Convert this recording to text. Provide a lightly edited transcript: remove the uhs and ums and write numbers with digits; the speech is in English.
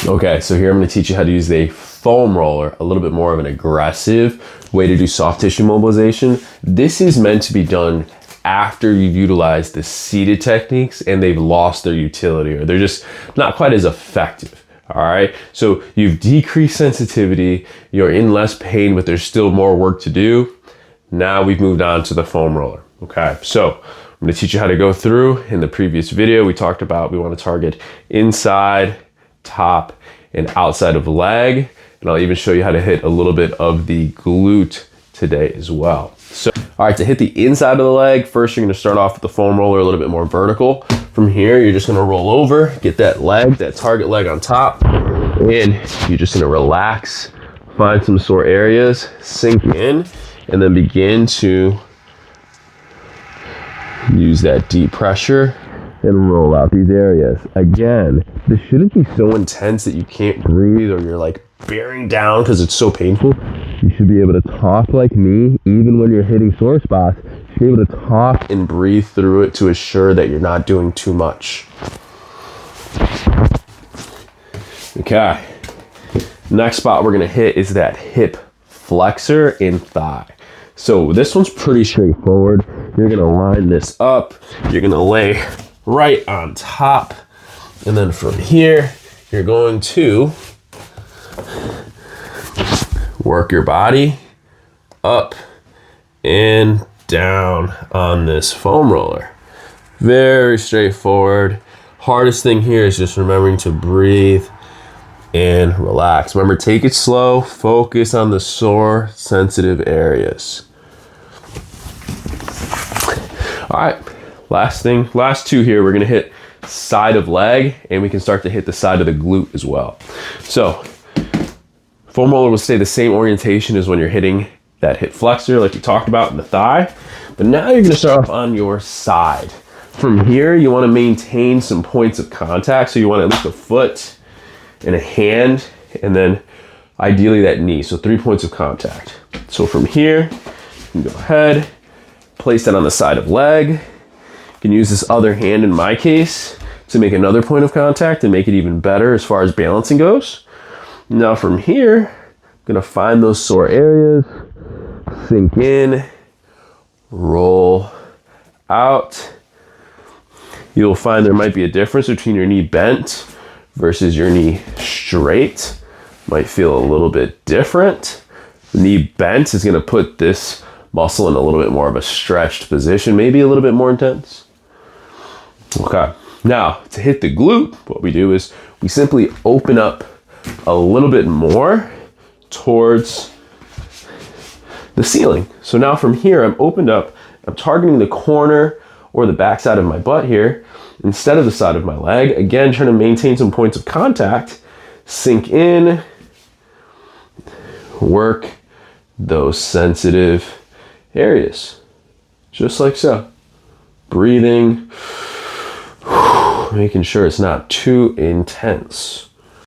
Okay, so here I'm going to teach you how to use a foam roller, a little bit more of an aggressive way to do soft tissue mobilization. This is meant to be done after you've utilized the seated techniques and they've lost their utility, or they're just not quite as effective. All right, so you've decreased sensitivity, you're in less pain, but there's still more work to do. Now we've moved on to the foam roller. Okay, so I'm going to teach you how to go through. In the previous video, we talked about we want to target inside, top, and outside of leg. And I'll even show you how to hit a little bit of the glute today as well. So, all right, to hit the inside of the leg, first you're going to start off with the foam roller a little bit more vertical. From here, you're just going to roll over, get that leg, that target leg on top, and you're just going to relax, find some sore areas, sink in, and then begin to use that deep pressure and roll out these areas. Again, this shouldn't be so intense that you can't breathe or you're like bearing down because it's so painful. You should be able to talk like me, even when you're hitting sore spots. You should be able to talk and breathe through it to assure that you're not doing too much. Okay. Next spot we're gonna hit is that hip flexor and thigh. So this one's pretty straightforward. You're gonna line this up. You're gonna lay right on top. And then from here, you're going to work your body up and down on this foam roller. Very straightforward. Hardest thing here is just remembering to breathe and relax. Remember, take it slow, focus on the sore, sensitive areas. All right, last two here, we're gonna hit side of leg, and we can start to hit the side of the glute as well. So, foam roller will stay the same orientation as when you're hitting that hip flexor like we talked about in the thigh, but now you're gonna start off on your side. From here, you wanna maintain some points of contact, so you want at least a foot and a hand, and then ideally that knee, so 3 points of contact. So from here, you can go ahead, place that on the side of leg. You can use this other hand, in my case, to make another point of contact and make it even better as far as balancing goes. Now from here, I'm gonna find those sore areas, sink in, roll out. You'll find there might be a difference between your knee bent versus your knee straight. Might feel a little bit different. The knee bent is gonna put this muscle in a little bit more of a stretched position, maybe a little bit more intense. Okay, now to hit the glute, what we do is we simply open up a little bit more towards the ceiling. So now from here, I'm opened up, I'm targeting the corner or the backside of my butt here instead of the side of my leg. Again, trying to maintain some points of contact, sink in, work those sensitive areas, just like so. Breathing, making sure it's not too intense.